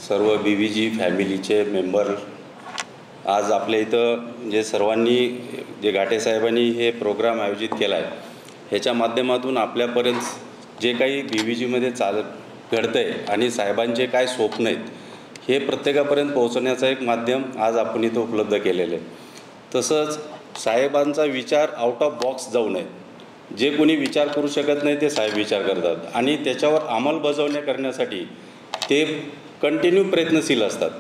सर्व BVG फॅमिलीचे member, आज आपल्या इथं जे सर्वांनी जे घाटे साहेबांनी हे प्रोग्राम आयोजित केला आहे, ह्याच्या माध्यमातून आपल्यापर्यंत जे काही BVGमध्ये घडतं आहे आणि साहेबांचे काय स्वप्न आहेत हे प्रत्येकापर्यंत पोहोचण्याचं एक माध्यम आज आपण इथं उपलब्ध केलेलं आहे। तसंच साहेबांचा विचार आउट ऑफ बॉक्स जाऊ नये, जे कोणी विचार करू शकत नाही ते साहेब विचार करतात आणि त्याच्यावर अंमलबजावणी करण्यासाठी ते कंटिन्यू प्रयत्नशील असतात।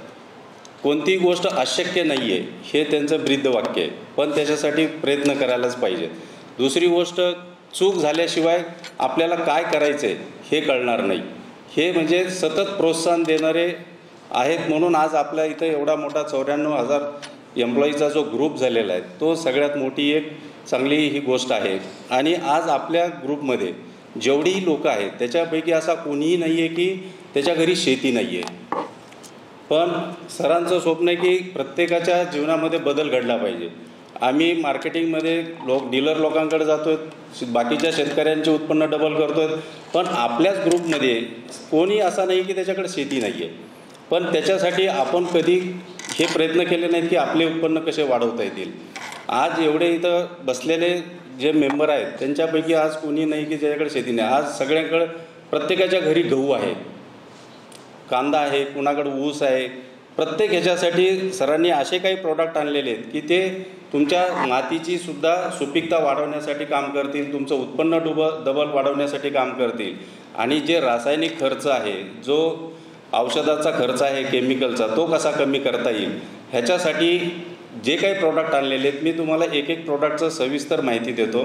कोणतीही गोष्ट अशक्य नाही आहे हे त्यांचं ब्रीदवाक्य आहे, पण त्याच्यासाठी प्रयत्न करायलाच पाहिजे। दुसरी गोष्ट, चूक झाल्याशिवाय आपल्याला काय करायचं आहे हे कळणार नाही, हे म्हणजे सतत प्रोत्साहन देणारे आहेत। म्हणून आज आपल्या इथं एवढा मोठा 94,000 एम्प्लॉईचा जो ग्रुप झालेला आहे तो सगळ्यात मोठी एक चांगली ही गोष्ट आहे। आणि आज आपल्या ग्रुपमध्ये जेवढीही लोक आहेत त्याच्यापैकी असा कोणीही नाही आहे की त्याच्या घरी शेती नाही आहे, पण सरांचं स्वप्न आहे की प्रत्येकाच्या जीवनामध्ये बदल घडला पाहिजे। आम्ही मार्केटिंगमध्ये डीलर लोकांकडे जातो आहे, बाकीच्या शेतकऱ्यांचे उत्पन्न डबल करतो आहे, पण आपल्याच ग्रुपमध्ये कोणी असा नाही की त्याच्याकडे शेती नाही आहे, पण त्याच्यासाठी आपण कधी हे प्रयत्न केले नाहीत की आपले उत्पन्न कसे वाढवता येतील। आज एवढे इथं बसलेले जे मेंबर आहेत त्यांच्यापैकी आज कोणी नाही की ज्याच्याकडे शेती नाही। आज सगळ्यांकडे प्रत्येकाच्या घरी गहू आहे, कांदा आहे, कुणाकडे ऊस आहे। प्रत्येक ह्याच्यासाठी सरांनी असे काही प्रोडक्ट आणलेले आहेत की ते तुमच्या मातीची सुद्धा सुपीकता वाढवण्यासाठी काम करतील, तुमचं उत्पन्न डबल वाढवण्यासाठी काम करतील। आणि जे रासायनिक खर्च आहे, जो औषधाचा खर्च आहे केमिकलचा, तो कसा कमी करता येईल ह्याच्यासाठी जे काही प्रोडक्ट आणलेले आहेत, मी तुम्हाला एक एक प्रोडक्टचं सविस्तर माहिती देतो।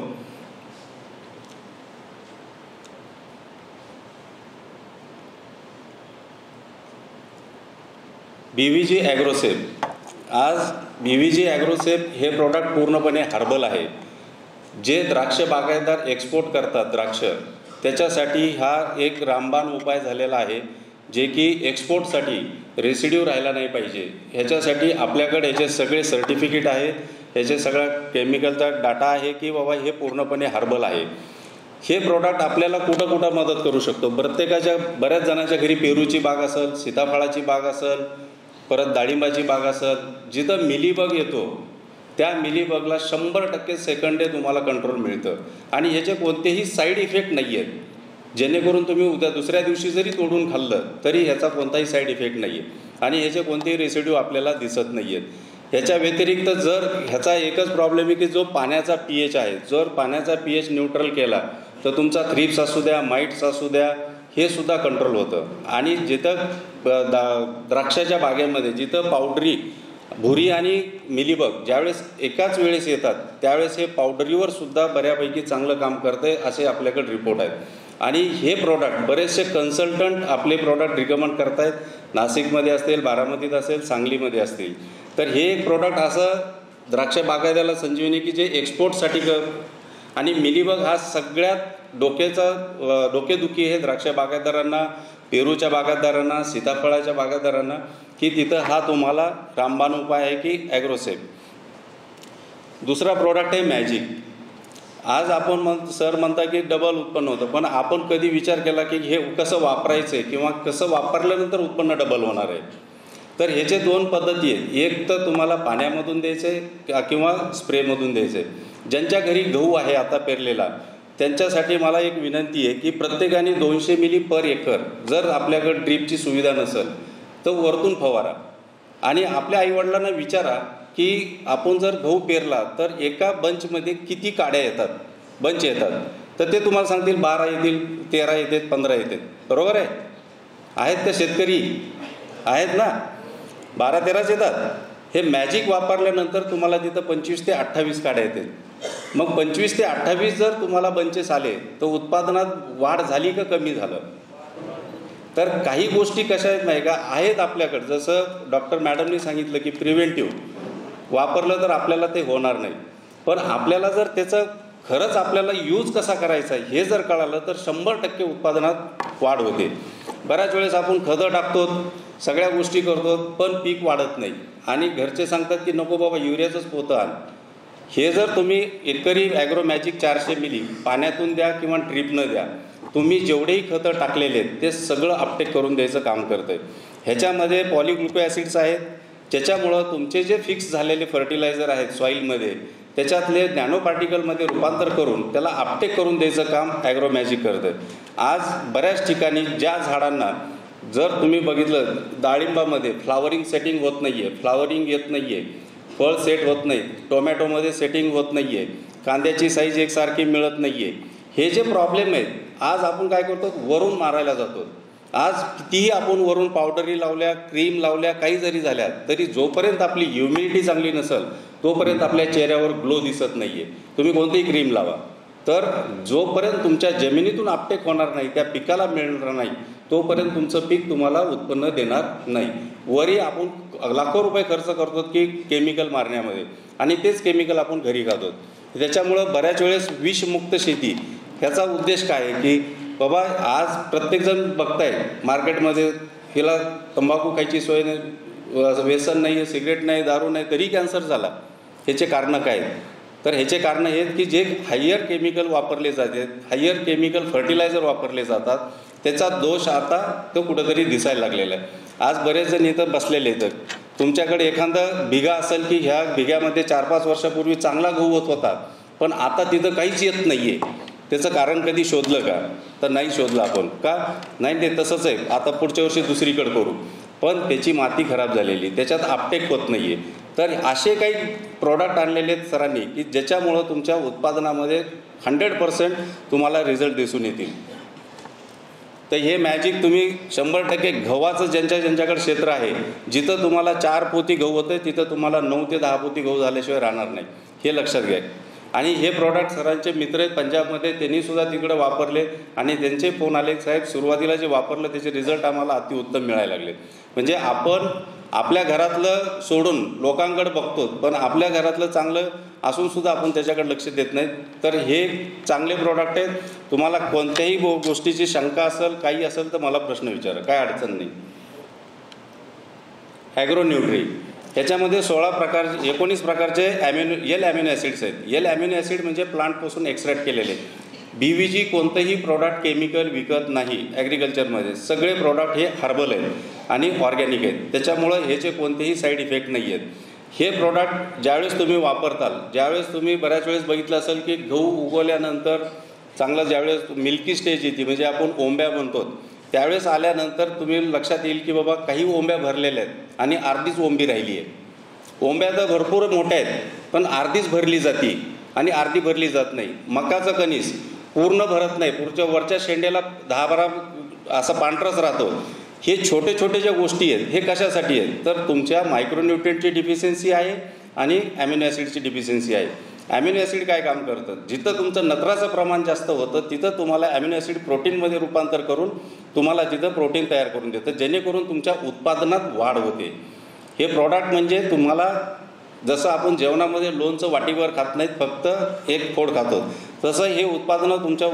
BVG ॲग्रोसेफ, आज BVG ॲग्रोसेफ हे प्रोडक्ट पूर्णपणे हर्बल आहे, जे द्राक्ष बागायतदार एक्सपोर्ट करतात द्राक्ष, त्याच्यासाठी हा एक रामबाण उपाय झालेला आहे, जे की एक्सपोर्टसाठी रेसिड्यू राहायला नाही पाहिजे। ह्याच्यासाठी आपल्याकडे ह्याचे सगळे सर्टिफिकेट आहे, ह्याचे सगळा केमिकलचा डाटा आहे की बाबा हे पूर्णपणे हर्बल आहे। हे प्रोडक्ट आपल्याला कुठं कुठं मदत करू शकतो। प्रत्येकाच्या बऱ्याच जणांच्या घरी पेरूची बाग असेल, सीताफळाची बाग असेल, परत डाळिंबाची बाग असेल, जिथं मिलीबग येतो त्या मिलीबगला 100% सेकंड डे तुम्हाला कंट्रोल मिळतं आणि ह्याचे कोणतेही साईड इफेक्ट नाही आहेत, जेणेकरून तुम्ही दुसऱ्या दिवशी जरी तोडून खाल्लं तरी ह्याचा कोणताही साईड इफेक्ट नाही आहे आणि ह्याचे कोणतेही रेसिड्यू आपल्याला दिसत नाही आहेत। ह्याच्या व्यतिरिक्त जर ह्याचा एकच प्रॉब्लेम आहे की जो पाण्याचा pH आहे, जर पाण्याचा pH न्यूट्रल केला तर तुमचा थ्रिप्स असू द्या, माइट्स असू द्या, हे सुद्धा कंट्रोल होतं। आणि जिथं द्राक्षाच्या बागेमध्ये जिथं पावडरी, भुरी आणि मिलीबग ज्यावेळेस एकाच वेळेस येतात त्यावेळेस हे पावडरीवर सुद्धा बऱ्यापैकी चांगलं काम करतं आहे, असे आपल्याकडे रिपोर्ट आहेत। आणि हे प्रोडक्ट बरेचसे कन्सल्टंट आपले प्रोडक्ट रिकमेंड करत आहेत, नाशिकमध्ये असतील, बारामतीत असेल, सांगलीमध्ये असतील। तर हे एक प्रोडक्ट असं द्राक्ष बागायतदाराला संजीवनी की जे एक्सपोर्टसाठी आणि मिलीबग हा सगळ्यात डोकेदुखी हे द्राक्ष बागायतदारांना, पेरूच्या बागायतदारांना, सीताफळाच्या बागायतदारांना, की तिथं हा तुम्हाला रामबाण उपाय आहे की ॲग्रोसेफ। दुसरा प्रोडक्ट आहे मॅजिक। आज आपण सर म्हणता की डबल उत्पन्न होतं, पण आपण कधी विचार केला की हे कसं वापरायचं आहे किंवा कसं वापरल्यानंतर उत्पन्न डबल होणार आहे? तर ह्याचे दोन पद्धती आहेत, एक तर तुम्हाला पाण्यामधून द्यायचं आहे किंवा स्प्रेमधून द्यायचं आहे। ज्यांच्या घरी गहू आहे आता पेरलेला त्यांच्यासाठी मला एक विनंती आहे की प्रत्येकाने 200 मिली पर एकर, जर आपल्याकडे ड्रीपची सुविधा नसेल तर वरतून फवारा। आणि आपल्या आईवडिलांना विचारा की आपण जर गहू पेरला तर एका बंचमध्ये किती काड्या येतात, बंच येतात, तर ते तुम्हाला सांगतील 12 येतील, 13 येतात, 15 येतात, बरोबर आहे? आहेत का शेतकरी? आहेत ना? 12-13च येतात। हे मॅजिक वापरल्यानंतर तुम्हाला तिथं 25 ते 28 काड्या येतील। मग 25 ते 28 जर तुम्हाला बंचेस आले तर उत्पादनात वाढ झाली का कमी झालं? तर काही गोष्टी कशा आहेत नाही का, आहेत आपल्याकडं। जसं डॉक्टर मॅडमनी सांगितलं की प्रिव्हेंटिव्ह वापरलं तर आपल्याला ते होणार नाही, पण आपल्याला जर त्याचं खरंच आपल्याला यूज कसा करायचा आहे हे जर कळालं तर 100% उत्पादनात वाढ होते। बऱ्याच वेळेस आपण खतं टाकतो, सगळ्या गोष्टी करतो, पण पीक वाढत नाही आणि घरचे सांगतात की नको बाबा युरियाचंच पोतं आण। हे जर तुम्ही एकरी ॲग्रो मॅजिक 400 मिली पाण्यातून द्या किंवा ड्रीपनं द्या, तुम्ही जेवढेही खतं टाकलेले आहेत ते सगळं अपटेक करून द्यायचं काम करतं आहे. ह्याच्यामध्ये पॉलीग्लुको ॲसिड्स आहेत, ज्याच्यामुळं तुमचे जे फिक्स झालेले फर्टिलायझर आहेत सॉईलमध्ये त्याच्यातले नॅनो पार्टिकलमध्ये रूपांतर करून त्याला अपटेक करून द्यायचं काम ॲग्रोमॅजिक करतं आहे. आज बऱ्याच ठिकाणी ज्या झाडांना जर तुम्ही बघितलं डाळिंबामध्ये फ्लावरिंग सेटिंग होत नाही आहे, फ्लावरिंग येत नाही आहे, फळ सेट होत नाही, टोमॅटोमध्ये सेटिंग होत नाही आहे, कांद्याची साईज एकसारखी मिळत नाही आहे, हे जे प्रॉब्लेम आहेत आज आपण काय करतो वरून मारायला जातो. आज कितीही आपण वरून पावडरी लावल्या, क्रीम लावल्या, काही जरी झाल्या तरी जोपर्यंत आपली ह्युमिडिटी चांगली नसेल तोपर्यंत आपल्या चेहऱ्यावर ग्लो दिसत नाही आहे. तुम्ही कोणतेही क्रीम लावा, तर जोपर्यंत तुमच्या जमिनीतून अपटेक होणार नाही, त्या पिकाला मिळणार नाही, तोपर्यंत तुमचं पीक तुम्हाला उत्पन्न देणार नाही. वरी आपण लाखो रुपये खर्च करतो की केमिकल मारण्यामध्ये, आणि तेच केमिकल आपण घरी खातो. त्याच्यामुळं बऱ्याच वेळेस विषमुक्त शेती ह्याचा उद्देश काय आहे की बाबा आज प्रत्येकजण बघताय मार्केटमध्ये हिला तंबाखू खायची सोय नाही, व्यसन नाही आहे, सिगरेट नाही, दारू नाही, तरी कॅन्सर झाला. ह्याचे कारणं काय आहेत? तर ह्याचे कारणं आहेत की जे हायर केमिकल वापरले जातात, हायर केमिकल फर्टिलायझर वापरले जातात, त्याचा दोष आता तो कुठंतरी दिसायला लागलेला आहे. आज बरेच जण इथं बसलेले आहेत, तुमच्याकडे एखादा बिघा असेल की ह्या बिघ्यामध्ये 4-5 वर्षापूर्वी चांगला गहू होत होता, पण आता तिथं काहीच येत नाही आहे. त्याचं कारण कधी शोधलं का? तर नाही शोधलं आपण. का नाही? ते तसंच आहे, आता पुढच्या वर्षी दुसरीकडे करू, पण त्याची माती खराब झालेली, त्याच्यात अपटेक होत नाही आहे. तर असे काही प्रॉडक्ट आणलेले आहेत सरांनी की ज्याच्यामुळं तुमच्या उत्पादनामध्ये 100% तुम्हाला रिझल्ट दिसून येतील. तर हे मॅजिक तुम्ही 100% गव्हाचं ज्यांच्याकडे क्षेत्र आहे, जिथं तुम्हाला 4 पोती गहू होतं तिथं तुम्हाला 9 ते 10 पोती गहू झाल्याशिवाय राहणार नाही, हे लक्षात घ्या. आणि हे प्रॉडक्ट सरांचे मित्र आहेत पंजाबमध्ये, त्यांनीसुद्धा तिकडं वापरले आणि त्यांचे फोन आले, साहेब सुरुवातीला जे वापरलं त्याचे रिझल्ट आम्हाला अतिउत्तम मिळायला लागले. म्हणजे आपण आपल्या घरातलं सोडून लोकांकडे बघतो, पण आपल्या घरातलं चांगलं असूनसुद्धा आपण त्याच्याकडे लक्ष देत नाही. तर हे चांगले प्रॉडक्ट आहेत. तुम्हाला कोणत्याही गोष्टीची शंका असेल, काही असेल तर मला प्रश्न विचारा, काय अडचण नाही. ॲग्रोन्यूट्री ह्याच्यामध्ये 19 प्रकारचे एल ॲमिनो ॲसिड्स आहेत. एल ॲमिनो ॲसिड म्हणजे प्लांटपासून एक्स्ट्रॅक्ट केलेले. BVG कोणतंही प्रॉडक्ट केमिकल विकत नाही ॲग्रिकल्चरमध्ये. सगळे प्रॉडक्ट हे हर्बल आहेत आणि ऑर्गॅनिक आहेत, त्याच्यामुळं ह्याचे कोणतेही साईड इफेक्ट नाही आहेत. हे प्रॉडक्ट ज्यावेळेस तुम्ही वापरताल, ज्यावेळेस तुम्ही बऱ्याच वेळेस बघितलं असेल की गहू उगवल्यानंतर चांगलं ज्यावेळेस मिल्की स्टेज येते, म्हणजे आपण ओंब्या म्हणतो, त्यावेळेस आल्यानंतर तुम्ही लक्षात येईल की बाबा काही ओंब्या भरलेल्या आहेत आणि अर्धीच ओंबी राहिली आहे. ओंब्या तर भरपूर मोठ्या आहेत, पण अर्धीच भरली जाते आणि अर्धी भरली जात नाही. मकाचं कणीस पूर्ण भरत नाही, पुढच्या वरच्या शेंड्याला 10-12 असं पांढरच राहतो. हे छोटे छोटे ज्या गोष्टी आहेत हे कशासाठी आहेत? तर तुमच्या मायक्रोन्यूट्रिएंटची डिफिशियन्सी आहे आणि ॲमिनो ॲसिडची डिफिशियन्सी आहे. ॲमिनो ॲसिड काय काम करतं? जिथं तुमचं नत्राचं प्रमाण जास्त होतं तिथं तुम्हाला ॲमिनो ॲसिड प्रोटीनमध्ये रूपांतर करून तुम्हाला तिथं प्रोटीन तयार करून देतं, जेणेकरून तुमच्या उत्पादनात वाढ होते. हे प्रॉडक्ट म्हणजे तुम्हाला जसं आपण जेवणामध्ये लोणचं वाटीवर खात नाहीत, फक्त एक फोड खातो, तसं हे उत्पादनं तुमच्या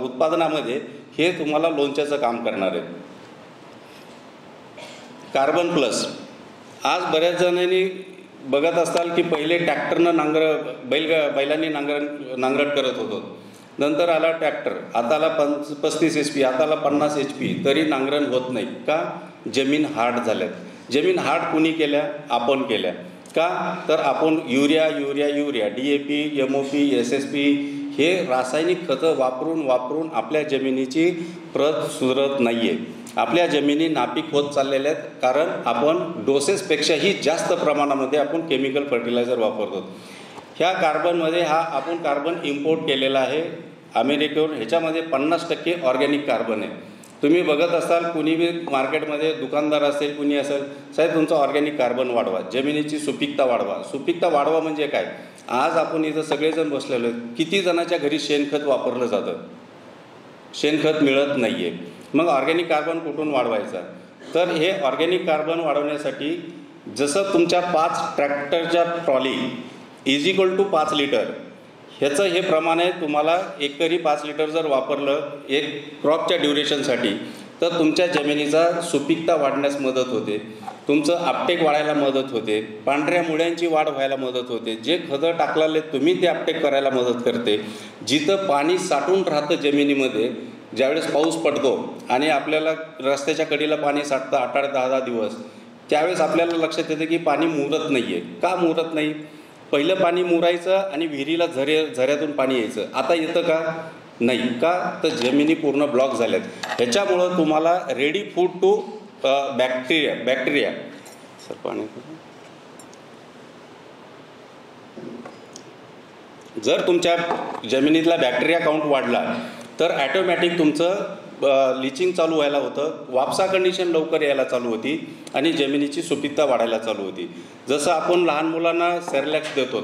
उत्पादनामध्ये हे तुम्हाला लोणच्याचं काम करणार आहे. Carbon plus. आज बऱ्याच जणांनी बघत असताल की पहिले ट्रॅक्टरनं बैलांनी नांगरट करत होतो, नंतर आला ट्रॅक्टर, आता आला 35 HP, आता आला 50 HP, तरी नांगरण होत नाही. का? जमीन हार्ड झाल्यात. जमीन हार्ड कुणी केल्या? आपण केल्या. का? तर आपण युरिया DAP, MOP, SSP हे रासायनिक खतं वापरून आपल्या जमिनीची प्रत सुधारत नाही आहे. आपल्या जमिनी नापीक होत चाललेल्या आहेत, कारण आपण डोसेसपेक्षाही जास्त प्रमाणामध्ये आपण केमिकल फर्टिलायझर वापरतो. ह्या कार्बनमध्ये आपण कार्बन इम्पोर्ट केलेला आहे अमेरिकेवरून. ह्याच्यामध्ये 50% ऑर्गॅनिक कार्बन आहे. तुम्ही बघत असाल कुणी बी मार्केटमध्ये दुकानदार असेल, कुणी असेल, साहेब तुमचं ऑर्गॅनिक कार्बन वाढवा, जमिनीची सुपीकता वाढवा. सुपीकता वाढवा म्हणजे काय? आज आपण इथं सगळेजण बसलेलो आहेत, किती जणांच्या घरी शेणखत वापरलं जातं? शेणखत मिळत नाही आहे. मग ऑर्गॅनिक कार्बन कुठून वाढवायचा? तर हे ऑर्गॅनिक कार्बन वाढवण्यासाठी जसं तुमच्या 5 ट्रॅक्टरच्या ट्रॉली = 5 लिटर ह्याचं हे प्रमाण आहे. तुम्हाला एकरी 5 लिटर जर वापरलं एक क्रॉपच्या ड्युरेशनसाठी, तर तुमच्या जमिनीचा सुपीकता वाढण्यास मदत होते, तुमचं अपटेक वाढायला मदत होते, पांढऱ्या मुळ्यांची वाढ व्हायला मदत होते, जे खतं टाकलेले तुम्ही ते अपटेक करायला मदत करते. जिथं पाणी साठून राहतं जमिनीमध्ये ज्यावेळेस पाऊस पडतो आणि आपल्याला रस्त्याच्या कडेला पाणी साठतं 8-8, 10-10 दिवस, त्यावेळेस आपल्याला लक्षात येतं की पाणी मुरत नाही आहे. का मुरत नाही? पहिलं पाणी मुरायचं आणि विहिरीला झऱ्यातून पाणी यायचं. आता येतं का? नाही. का? तर जमिनी पूर्ण ब्लॉक झाल्यात. ह्याच्यामुळं तुम्हाला ready food to bacteria sir पाणी, जर तुमच्या जमिनीतला बॅक्टेरिया काउंट वाढला तर ॲटोमॅटिक तुमचं लिचिंग चालू व्हायला होतं, वापसा कंडिशन लवकर यायला चालू होती आणि जमिनीची सुपीकता वाढायला चालू होती. जसं आपण लहान मुलांना सेरलॅक्स देतो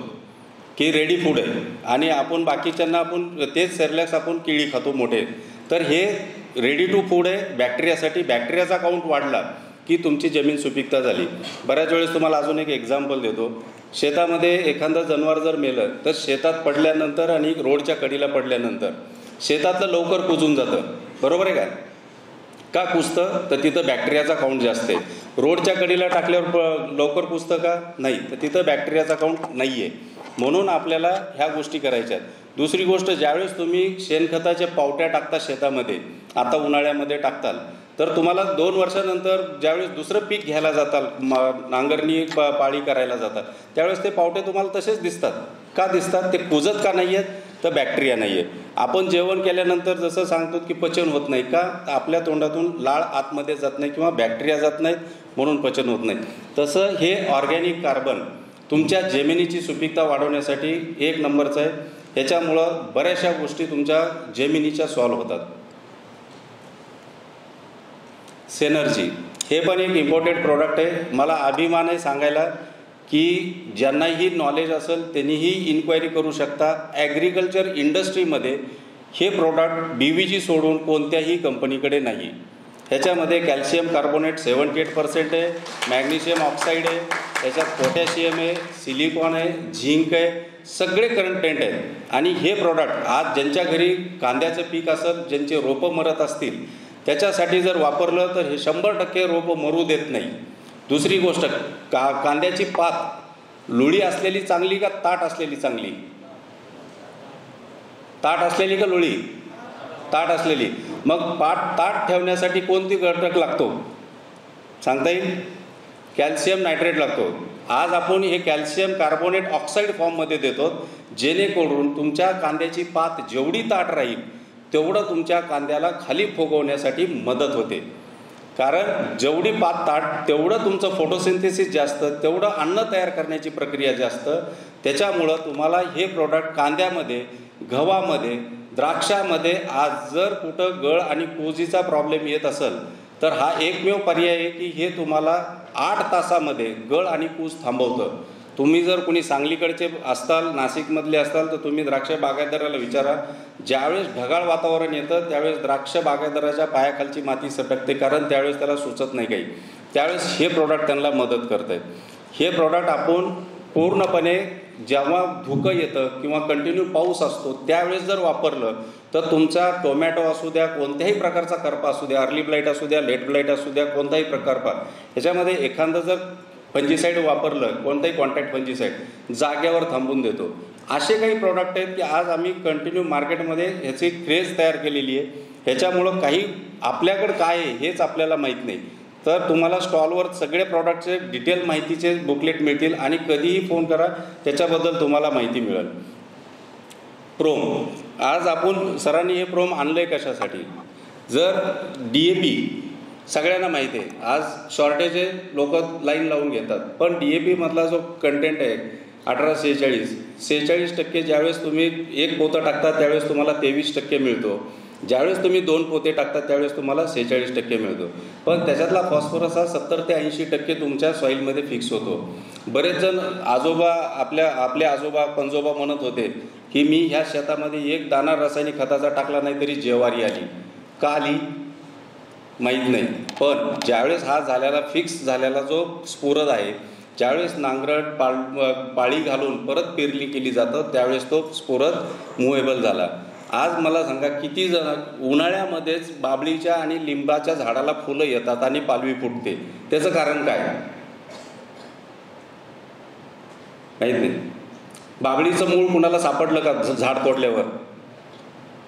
की रेडी फूड आहे आणि आपण बाकीच्यांना आपण तेच सेरलॅक्स आपण केळी खातो मोठे, तर हे रेडी टू फूड आहे बॅक्टेरियासाठी. बॅक्टेरियाचा काउंट वाढला की तुमची जमीन सुपीकता झाली. बऱ्याच वेळेस तुम्हाला अजून एक एक्झाम्पल देतो. शेतामध्ये एखादं जनावर जर मेलं तर शेतात पडल्यानंतर आणि रोडच्या कडीला पडल्यानंतर शेतातलं लवकर कुजून जातं, बरोबर आहे का कुजतं? तर तिथं बॅक्टेरियाचा काउंट जास्त आहे. रोडच्या कडेला टाकल्यावर लवकर कुजतं का? नाही. तर तिथं बॅक्टेरियाचा काउंट नाही आहे. म्हणून आपल्याला ह्या गोष्टी करायच्या आहेत. दुसरी गोष्ट, ज्यावेळेस तुम्ही शेणखताच्या पावट्या टाकता शेतामध्ये, आता उन्हाळ्यामध्ये टाकताल, तर तुम्हाला 2 वर्षानंतर ज्यावेळेस दुसरं पीक घ्यायला जाताल, नांगरणी पाळी करायला जातात, त्यावेळेस ते पावटे तुम्हाला तसेच दिसतात. का दिसतात? ते कुजत का नाही आहेत? तर बॅक्टेरिया नाही आहे. आपण जेवण केल्यानंतर जसं सांगतो की पचन होत नाही का? आपल्या तोंडातून लाळ आतमध्ये जात नाही किंवा बॅक्टेरिया जात नाहीत म्हणून पचन होत नाही. तसं हे ऑर्गॅनिक कार्बन तुमच्या जमिनीची सुपीकता वाढवण्यासाठी 1 नंबरचं आहे. ह्याच्यामुळं बऱ्याचशा गोष्टी तुमच्या जमिनीच्या सॉल्व्ह होतात. सेनर्जी हे पण एक इम्पॉर्टंट प्रॉडक्ट आहे. मला अभिमान आहे सांगायला की ज्यांनाही नॉलेज असेल त्यांनीही इन्क्वायरी करू शकता. ॲग्रिकल्चर इंडस्ट्रीमध्ये हे प्रॉडक्ट BVG सोडून कोणत्याही कंपनीकडे नाही. ह्याच्यामध्ये कॅल्शियम कार्बोनेट 78% आहे, मॅग्नेशियम ऑक्साईड आहे, ह्याच्यात पोटॅशियम आहे, सिलिकॉन आहे, झिंक आहे, सगळे कंटेंट आहेत. आणि हे प्रॉडक्ट आज ज्यांच्या घरी कांद्याचं पीक असेल, ज्यांचे रोपं मरत असतील, त्याच्यासाठी जर वापरलं तर हे 100% रोपं मरू देत नाही. दुसरी गोष्ट, कांद्याची पात लुळी असलेली चांगली का ताट असलेली चांगली? ताट असलेली का लुळी? ताट असलेली. मग ताट ठेवण्यासाठी कोणती घटक लागतो सांगता येईल? कॅल्शियम नायट्रेट लागतो. आज आपण हे कॅल्शियम कार्बोनेट ऑक्साईड फॉर्ममध्ये देतो, जेणेकरून तुमच्या कांद्याची पात जेवढी ताट राहील तेवढं तुमच्या कांद्याला खाली फुगवण्यासाठी मदत होते. कारण जेवढी पात ताट तेवढं तुमचं फोटोसिंथेसिस जास्त, तेवढं अन्न तयार करण्याची प्रक्रिया जास्त. त्याच्यामुळं तुम्हाला हे प्रॉडक्ट कांद्यामध्ये, गव्हामध्ये, द्राक्षामध्ये आज जर कुठं गळ आणि कुजीचा प्रॉब्लेम येत असेल तर हा एकमेव पर्याय आहे की हे तुम्हाला 8 तासामध्ये गळ आणि कूज थांबवतं. तुम्ही जर कोणी सांगलीकडचे असताल, नाशिकमधले असताल, तर तुम्ही द्राक्ष बागायतदाराला विचारा. ज्यावेळेस ढगाळ वातावरण येतं त्यावेळेस द्राक्ष बागायतदाराच्या पायाखालची माती सटकते, कारण त्यावेळेस त्याला सुचत नाही काही. त्यावेळेस हे प्रॉडक्ट त्यांना मदत करत आहेत. हे प्रॉडक्ट आपण पूर्णपणे जेव्हा धुकं येतं किंवा कंटिन्यू पाऊस असतो त्यावेळेस जर वापरलं तर तुमचा टोमॅटो असू द्या, कोणत्याही प्रकारचा करपा असू द्या, अर्ली ब्लाईट असू द्या, लेट ब्लाईट असू द्या, कोणताही प्रकारपा, ह्याच्यामध्ये एखादं जर फंजीसाईड वापरलं, कोणताही कॉन्टॅक्ट फंजीसाईड, जाग्यावर थांबून देतो. असे काही प्रॉडक्ट आहेत की आज आम्ही कंटिन्यू मार्केटमध्ये ह्याची क्रेज तयार केलेली आहे. ह्याच्यामुळं काही आपल्याकडं काय आहे हेच आपल्याला माहीत नाही. तर तुम्हाला स्टॉलवर सगळे प्रॉडक्टचे डिटेल माहितीचे बुकलेट मिळतील आणि कधीही फोन करा, त्याच्याबद्दल तुम्हाला माहिती मिळेल. प्रोम, आज आपण सरांनी हे प्रोम आणलं आहे कशासाठी? जर DAP सगळ्यांना माहिती आहे, आज शॉर्टेज आहे, लोक लाईन लावून घेतात, पण DAP मधला जो कंटेंट आहे 18-46% ज्यावेळेस तुम्ही 1 पोतं टाकता त्यावेळेस तुम्हाला 23% मिळतो. ज्यावेळेस तुम्ही 2 पोते टाकतात त्यावेळेस तुम्हाला 46% मिळतो. पण त्याच्यातला फॉस्फरस हा 70 ते 80% तुमच्या सॉईलमध्ये फिक्स होतो. बरेच जण आपले आजोबा पणजोबा म्हणत होते की मी ह्या शेतामध्ये 1 दाणा रासायनिक खताचा टाकला नाही तरी ज्वारी आली. का आली माहीत नाही. पण ज्यावेळेस हा फिक्स झालेला जो स्फुरद आहे, ज्यावेळेस नांगरट पाळी घालून परत पेरणी केली जातं त्यावेळेस तो स्फुरद मुव्हेबल झाला. आज मला सांगा किती जण उन्हाळ्यामध्येच बाबळीच्या आणि लिंबाच्या झाडाला फुलं येतात आणि पालवी फुटते, त्याचं कारण काय माहीत नाही. बाबळीचं मूळ कुणाला सापडलं का झाड तोडल्यावर?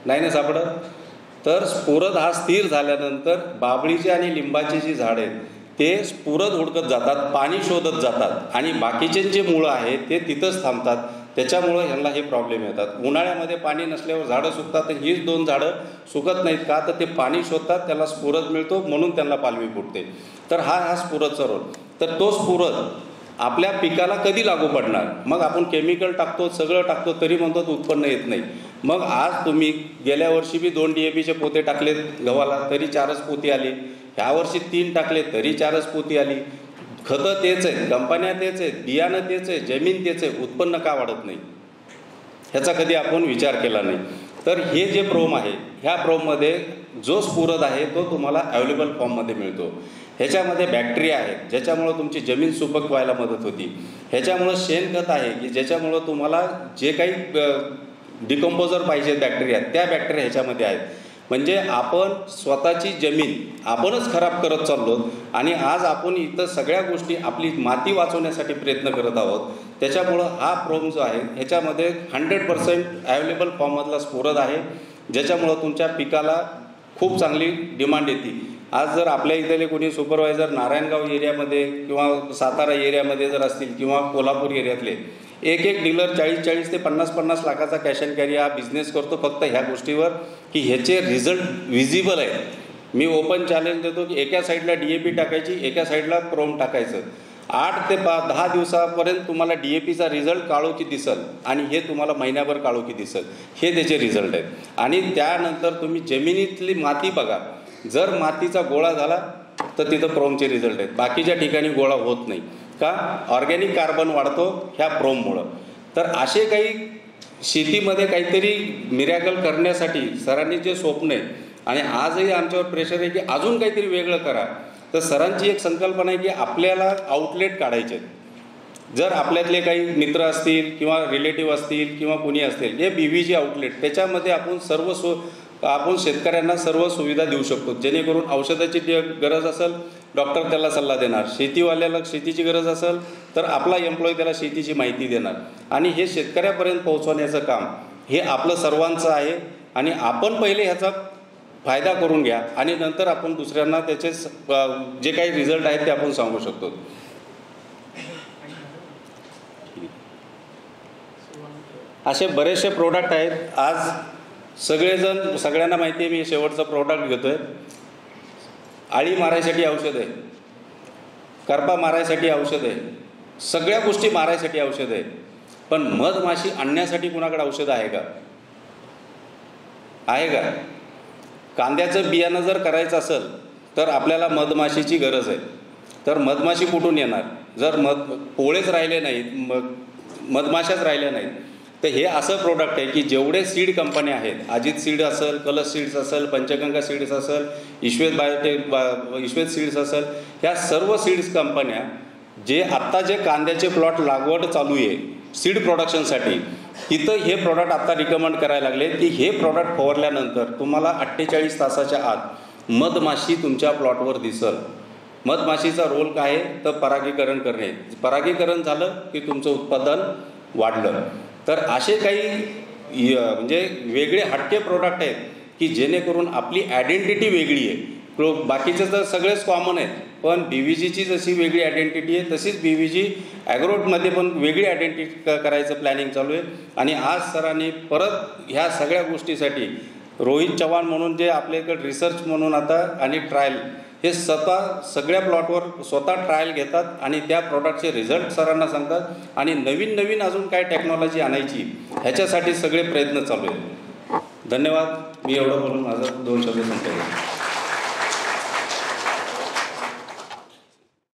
नाही ना सापडत. तर स्फुरद हा स्थिर झाल्यानंतर बाभळीचे आणि लिंबाची जी झाडं आहेत ते स्फुरद हुडकत जातात, पाणी शोधत जातात आणि बाकीचे जे मुळं आहेत ते तिथंच थांबतात. त्याच्यामुळं ह्यांना हे प्रॉब्लेम येतात. उन्हाळ्यामध्ये पाणी नसल्यावर झाडं सुकतात, तर हीच 2 झाडं सुकत नाहीत का, तर ते पाणी शोधतात, त्याला स्फुरद मिळतो म्हणून त्यांना पालवी फुटते. तर हा स्फुरदचा रोल. तर तो स्फुरद आपल्या पिकाला कधी लागू पडणार? मग आपण केमिकल टाकतो, सगळं टाकतो, तरी म्हणतो उत्पन्न येत नाही. मग आज तुम्ही गेल्या वर्षी बी 2 DAPचे पोते टाकलेत गव्हाला, तरी 4च पोती आली. ह्या वर्षी 3 टाकले तरी 4च पोती आली. खतं तेच आहेत, कंपन्या तेच आहेत, बियाणं तेच आहे, जमीन तेच आहे, उत्पन्न का वाढत नाही ह्याचा कधी आपण विचार केला नाही. तर हे जे प्रोम आहे, ह्या प्रोममध्ये जो स्फुरद आहे तो तुम्हाला अवेलेबल फॉर्ममध्ये मिळतो. ह्याच्यामध्ये बॅक्टेरिया आहेत ज्याच्यामुळं तुमची जमीन सुपीक व्हायला मदत होती. ह्याच्यामुळं शेणखत आहे की ज्याच्यामुळं तुम्हाला जे काही डिकम्पोजर पाहिजे बॅक्टेरिया, त्या बॅक्टेरिया ह्याच्यामध्ये आहेत. म्हणजे आपण स्वतःची जमीन आपणच खराब करत चाललो आणि आज आपण इथं सगळ्या गोष्टी आपली माती वाचवण्यासाठी प्रयत्न करत आहोत. त्याच्यामुळं हा प्रोम जो आहे ह्याच्यामध्ये 100% अवेलेबल फॉर्ममधला स्फुरद आहे, ज्याच्यामुळं तुमच्या पिकाला खूप चांगली डिमांड येते. आज जर आपल्या इथले कोणी सुपरवायझर नारायणगाव एरियामध्ये किंवा सातारा एरियामध्ये जर असतील किंवा कोल्हापूर एरियातले एक डीलर 40 ते 50 लाखाचा कॅश अँड कॅरी हा बिझनेस करतो फक्त ह्या गोष्टीवर की ह्याचे रिझल्ट विजिबल आहेत. मी ओपन चॅलेंज देतो की एका साईडला DAP टाकायची, एका साईडला प्रोम टाकायचं. 8 ते 10 दिवसापर्यंत तुम्हाला DAPचा रिझल्ट काळोखी दिसेल आणि हे तुम्हाला महिन्याभर काळोखी दिसेल. हे त्याचे रिझल्ट आहेत. आणि त्यानंतर तुम्ही जमिनीतली माती बघा, जर मातीचा गोळा झाला तर तिथं प्रोमचे रिझल्ट आहेत. बाकीच्या ठिकाणी गोळा होत नाही का, ऑर्गॅनिक कार्बन वाढतो ह्या प्रोममुळं. तर असे काही शेतीमध्ये काहीतरी मिरॅकल करण्यासाठी सरांनी जे स्वप्न आहे आणि आजही आमच्यावर प्रेशर आहे की अजून काहीतरी वेगळं करा. तर सरांची एक संकल्पना आहे की आपल्याला आउटलेट काढायचे. जर आपल्यातले काही मित्र असतील किंवा रिलेटिव्ह असतील किंवा कोणी असतील, हे BVG आउटलेट, त्याच्यामध्ये आपण शेतकऱ्यांना सर्व सुविधा देऊ शकतो. जेणेकरून औषधाची गरज असेल डॉक्टर त्याला सल्ला देणार, शेतीवाल्याला शेतीची गरज असेल तर आपला एम्प्लॉई त्याला शेतीची माहिती देणार. आणि हे शेतकऱ्यापर्यंत पोहोचवण्याचं काम हे आपलं सर्वांचं आहे. आणि आपण पहिले ह्याचा फायदा करून घ्या आणि नंतर आपण दुसऱ्यांना त्याचे जे काही रिझल्ट आहेत ते आपण सांगू शकतो. असे बरेचसे प्रोडक्ट आहेत. आज सगळ्यांना माहिती आहे मी शेवटचं प्रोडक्ट घेतो आहे. आळी मारायसाठी औषध आहे, करपा मारायसाठी औषध आहे, सगळ्या गोष्टी मारायसाठी औषध आहे. पण मधमाशी आणण्यासाठी कुणाकडे औषध आहे का? आहे का? कांद्याचं बियाणं जर करायचं असेल तर आपल्याला मधमाशीची गरज आहे. तर मधमाशी कुठून येणार? जर पोळेच राहिले नाहीत, मधमाशाच राहिल्या नाहीत, तर हे असं प्रोडक्ट आहे की जेवढे सीड कंपन्या आहेत, अजित सीड असेल, कलश सीड्स असेल, पंचगंगा सीड्स असेल, ईश्वेत सीड्स असेल, ह्या सर्व सीड्स कंपन्या जे आत्ता जे कांद्याचे प्लॉट लागवड चालू आहे सीड प्रोडक्शनसाठी, तिथं हे प्रॉडक्ट आत्ता रिकमेंड करायला लागले की हे प्रॉडक्ट फवारल्यानंतर तुम्हाला 48 तासाच्या आत मधमाशी तुमच्या प्लॉटवर दिसल. मधमाशीचा रोल काय आहे तर परागीकरण करणे. परागीकरण झालं की तुमचं उत्पादन वाढलं. तर असे काही म्हणजे वेगळे हटके प्रोडक्ट आहेत की जेणेकरून आपली आयडेंटिटी वेगळी आहे. बाकीचे तर सगळेच कॉमन आहेत, पण BVGची जशी वेगळी आयडेंटिटी आहे तशीच BVG ॲग्रोटमध्ये पण वेगळी आयडेंटिटी करायचं प्लॅनिंग चालू आहे. आणि आज सरांनी परत ह्या सगळ्या गोष्टीसाठी रोहित चव्हाण म्हणून जे आपल्याकडे रिसर्च म्हणून आता आणि ट्रायल हे सगळ्या प्लॉटवर स्वतः ट्रायल घेतात आणि त्या प्रॉडक्टचे रिझल्ट सरांना सांगतात आणि नवीन अजून काय टेक्नॉलॉजी आणायची ह्याच्यासाठी सगळे प्रयत्न चालू आहेत. धन्यवाद. मी एवढं बोलून माझं 2 शब्द संपवतो.